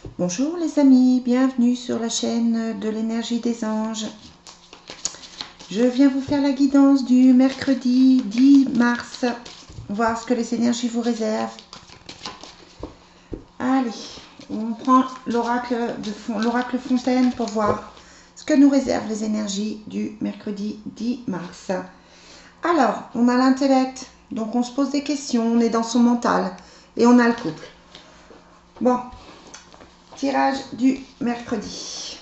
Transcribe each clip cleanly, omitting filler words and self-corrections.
Bonjour les amis, bienvenue sur la chaîne de l'énergie des anges. Je viens vous faire la guidance du mercredi 10 mars, voir ce que les énergies vous réservent. Allez, on prend l'oracle Fontaine pour voir ce que nous réservent les énergies du mercredi 10 mars. Alors, on a l'intellect, donc on se pose des questions, on est dans son mental et on a le couple. Bon, tirage du mercredi.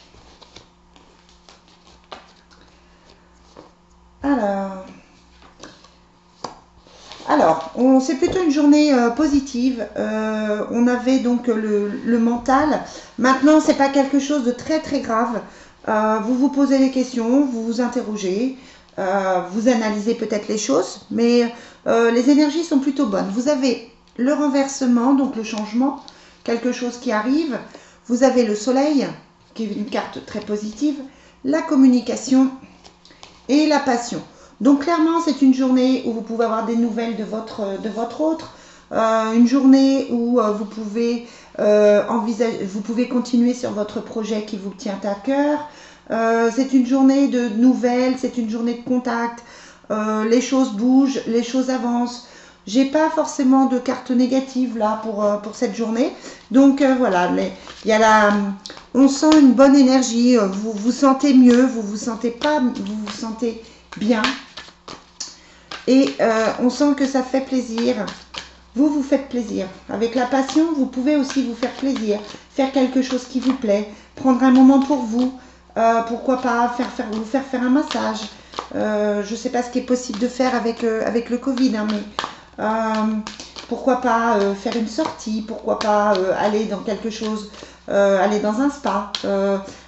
Alors, c'est plutôt une journée positive. On avait donc le mental. Maintenant, c'est pas quelque chose de très très grave. Vous vous posez des questions, vous vous interrogez, vous analysez peut-être les choses, mais les énergies sont plutôt bonnes. Vous avez le renversement, donc le changement, quelque chose qui arrive. Vous avez le soleil, qui est une carte très positive, la communication et la passion. Donc clairement, c'est une journée où vous pouvez avoir des nouvelles de votre autre, une journée où vous pouvez vous pouvez continuer sur votre projet qui vous tient à cœur. C'est une journée de nouvelles, c'est une journée de contact. Les choses bougent, les choses avancent. J'ai pas forcément de carte négative là pour cette journée. Donc voilà, il y a on sent une bonne énergie. Vous vous sentez mieux, vous vous sentez bien. Et on sent que ça fait plaisir. Vous vous faites plaisir. Avec la passion, vous pouvez aussi vous faire plaisir. Faire quelque chose qui vous plaît. Prendre un moment pour vous. Pourquoi pas vous faire un massage. Je ne sais pas ce qui est possible de faire avec le Covid. Hein, mais pourquoi pas faire une sortie. Pourquoi pas aller dans quelque chose. Aller dans un spa.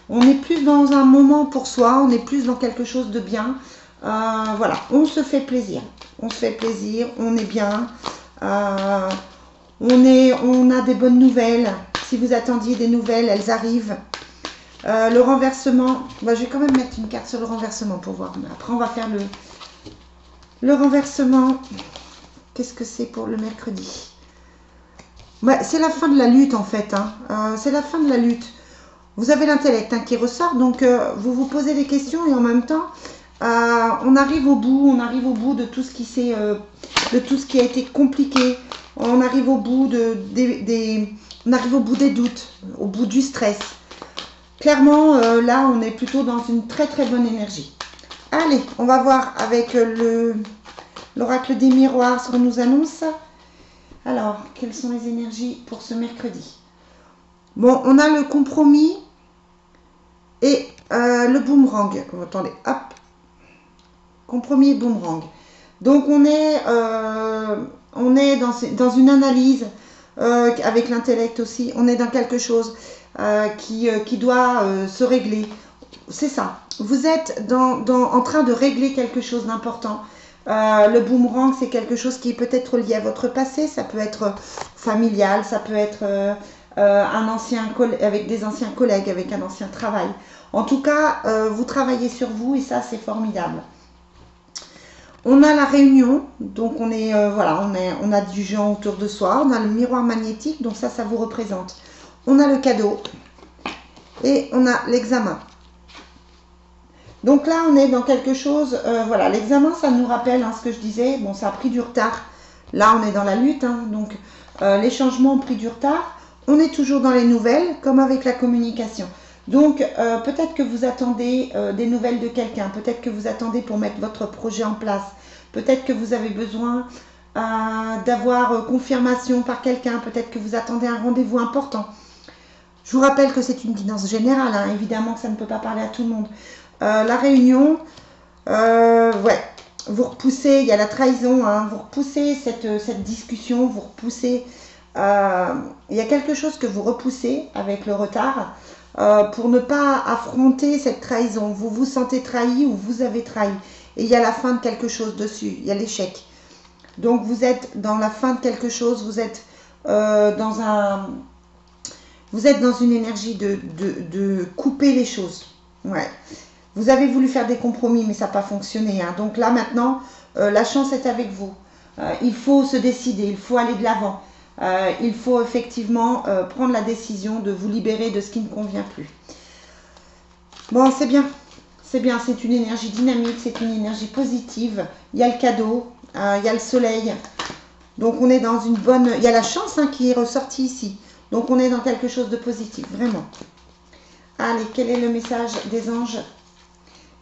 On est plus dans un moment pour soi. On est plus dans quelque chose de bien. Voilà, on se fait plaisir. On se fait plaisir, on est bien. On a des bonnes nouvelles. Si vous attendiez des nouvelles, elles arrivent. Le renversement, je vais quand même mettre une carte sur le renversement pour voir. Après, on va faire le renversement. Qu'est-ce que c'est pour le mercredi? C'est la fin de la lutte en fait. Hein. C'est la fin de la lutte. Vous avez l'intellect qui ressort, donc vous vous posez des questions et en même temps, on arrive au bout de tout ce qui a été compliqué. On arrive au bout on arrive au bout des doutes, au bout du stress. Clairement, là, on est plutôt dans une très très bonne énergie. Allez, on va voir avec l'oracle des miroirs ce qu'on nous annonce. Alors, quelles sont les énergies pour ce mercredi? Bon, on a le compromis et le boomerang. Attendez, hop. Compromis et boomerang. Donc on est dans une analyse avec l'intellect aussi. On est dans quelque chose qui doit se régler. C'est ça. Vous êtes en train de régler quelque chose d'important. Le boomerang, c'est quelque chose qui est peut-être lié à votre passé. Ça peut être familial, ça peut être avec des anciens collègues, avec un ancien travail. En tout cas, vous travaillez sur vous et ça, c'est formidable. On a la réunion, donc on a du gens autour de soi. On a le miroir magnétique, donc ça vous représente. On a le cadeau et on a l'examen. Donc là, on est dans quelque chose, l'examen, ça nous rappelle ce que je disais. Bon, ça a pris du retard. Là, on est dans la lutte, donc les changements ont pris du retard. On est toujours dans les nouvelles, comme avec la communication. Donc, peut-être que vous attendez des nouvelles de quelqu'un. Peut-être que vous attendez pour mettre votre projet en place. Peut-être que vous avez besoin d'avoir confirmation par quelqu'un. Peut-être que vous attendez un rendez-vous important. Je vous rappelle que c'est une guidance générale. Évidemment que ça ne peut pas parler à tout le monde. La réunion, vous repoussez, il y a la trahison. Vous repoussez cette discussion. Vous repoussez. Il y a quelque chose que vous repoussez avec le retard. Pour ne pas affronter cette trahison. Vous vous sentez trahi ou vous avez trahi. Et il y a la fin de quelque chose dessus. Il y a l'échec. Donc vous êtes dans la fin de quelque chose. Vous êtes dans une énergie de couper les choses. Ouais. Vous avez voulu faire des compromis, mais ça n'a pas fonctionné. Donc là maintenant, la chance est avec vous. Il faut se décider. Il faut aller de l'avant. il faut effectivement prendre la décision de vous libérer de ce qui ne convient plus. Bon, c'est bien. C'est bien, c'est une énergie dynamique, c'est une énergie positive. Il y a le cadeau, il y a le soleil. Donc on est dans une bonne... Il y a la chance qui est ressortie ici. Donc on est dans quelque chose de positif, vraiment. Allez, quel est le message des anges?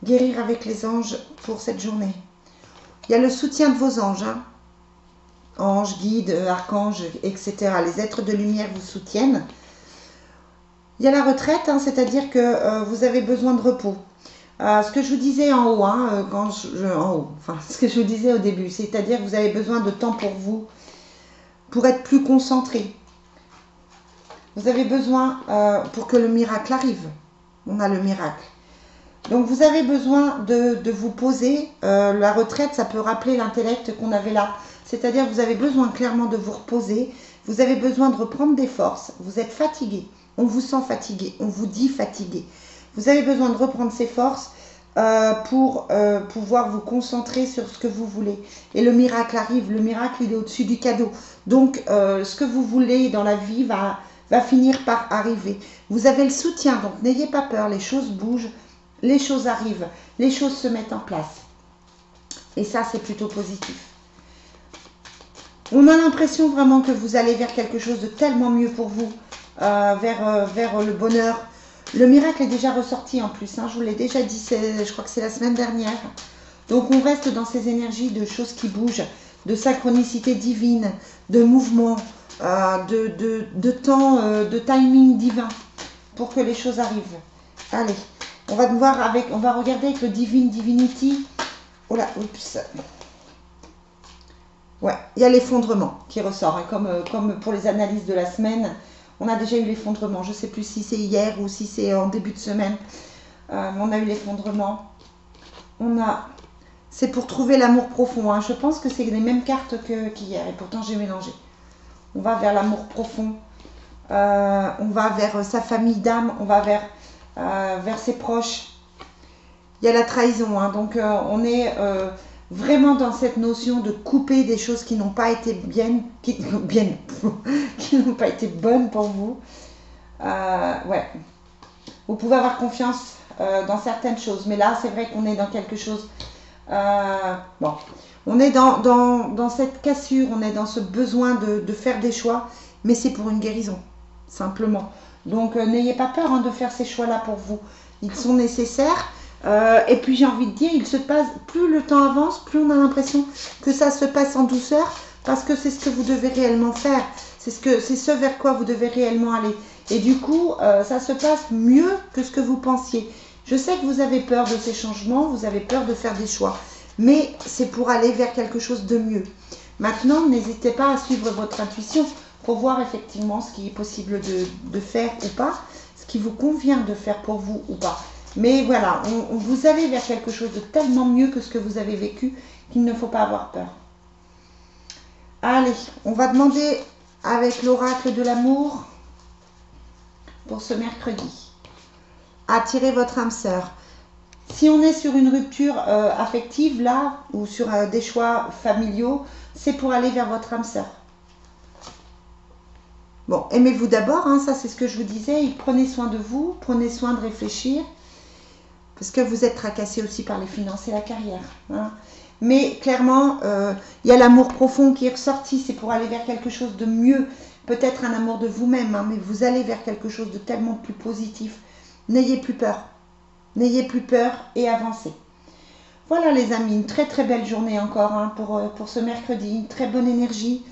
Guérir avec les anges pour cette journée. Il y a le soutien de vos anges. Anges, guides, archanges, etc. Les êtres de lumière vous soutiennent. Il y a la retraite, c'est-à-dire que vous avez besoin de repos. Ce que je vous disais en haut, ce que je vous disais au début, c'est-à-dire que vous avez besoin de temps pour vous, pour être plus concentré. Vous avez besoin pour que le miracle arrive. On a le miracle. Donc vous avez besoin de vous poser. La retraite, ça peut rappeler l'intellect qu'on avait là. C'est-à-dire que vous avez besoin clairement de vous reposer. Vous avez besoin de reprendre des forces. Vous êtes fatigué. On vous sent fatigué. On vous dit fatigué. Vous avez besoin de reprendre ces forces pour pouvoir vous concentrer sur ce que vous voulez. Et le miracle arrive. Le miracle, il est au-dessus du cadeau. Donc, ce que vous voulez dans la vie va finir par arriver. Vous avez le soutien. Donc, n'ayez pas peur. Les choses bougent. Les choses arrivent. Les choses se mettent en place. Et ça, c'est plutôt positif. On a l'impression vraiment que vous allez vers quelque chose de tellement mieux pour vous. Vers le bonheur. Le miracle est déjà ressorti en plus, je vous l'ai déjà dit, je crois que c'est la semaine dernière. Donc on reste dans ces énergies de choses qui bougent, de synchronicité divine, de mouvement, de temps, de timing divin pour que les choses arrivent. Allez, on va regarder avec le Divinity. Oh là, oups. Ouais, il y a l'effondrement qui ressort, comme pour les analyses de la semaine. On a déjà eu l'effondrement. Je ne sais plus si c'est hier ou si c'est en début de semaine. On a eu l'effondrement. C'est pour trouver l'amour profond. Je pense que c'est les mêmes cartes qu'hier. Et pourtant, j'ai mélangé. On va vers l'amour profond. On va vers sa famille d'âme. On va vers ses proches. Il y a la trahison. Donc, on est vraiment dans cette notion de couper des choses qui n'ont pas été qui n'ont pas été bonnes pour vous. Ouais. Vous pouvez avoir confiance dans certaines choses, mais là, c'est vrai qu'on est dans quelque chose. Bon, on est dans cette cassure, on est dans ce besoin de faire des choix, mais c'est pour une guérison, simplement. Donc, n'ayez pas peur de faire ces choix-là pour vous. Ils sont nécessaires. Et puis j'ai envie de dire, il se passe, plus le temps avance, plus on a l'impression que ça se passe en douceur, parce que c'est ce que vous devez réellement faire, c'est ce vers quoi vous devez réellement aller. Et du coup, ça se passe mieux que ce que vous pensiez. Je sais que vous avez peur de ces changements, vous avez peur de faire des choix, mais c'est pour aller vers quelque chose de mieux. Maintenant, n'hésitez pas à suivre votre intuition pour voir effectivement ce qui est possible de faire ou pas, ce qui vous convient de faire pour vous ou pas. Mais voilà, vous allez vers quelque chose de tellement mieux que ce que vous avez vécu qu'il ne faut pas avoir peur. Allez, on va demander avec l'oracle de l'amour pour ce mercredi. Attirez votre âme sœur. Si on est sur une rupture affective là, ou sur des choix familiaux, c'est pour aller vers votre âme sœur. Bon, aimez-vous d'abord, ça c'est ce que je vous disais, prenez soin de vous, prenez soin de réfléchir. Parce que vous êtes tracassé aussi par les finances et la carrière. Mais clairement, il y a l'amour profond qui est ressorti. C'est pour aller vers quelque chose de mieux. Peut-être un amour de vous-même, mais vous allez vers quelque chose de tellement plus positif. N'ayez plus peur. N'ayez plus peur et avancez. Voilà les amis, une très très belle journée encore pour ce mercredi. Une très bonne énergie.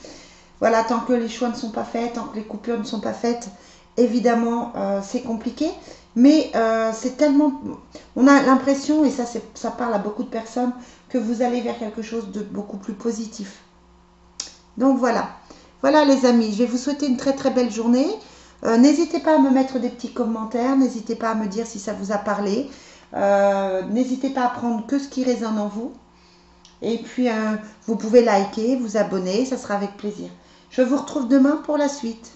Voilà, tant que les choix ne sont pas faits, tant que les coupures ne sont pas faites, évidemment, c'est compliqué. Mais c'est tellement... On a l'impression, et ça parle à beaucoup de personnes, que vous allez vers quelque chose de beaucoup plus positif. Donc voilà. Voilà les amis, je vais vous souhaiter une très très belle journée. N'hésitez pas à me mettre des petits commentaires, n'hésitez pas à me dire si ça vous a parlé. N'hésitez pas à prendre que ce qui résonne en vous. Et puis, vous pouvez liker, vous abonner, ça sera avec plaisir. Je vous retrouve demain pour la suite.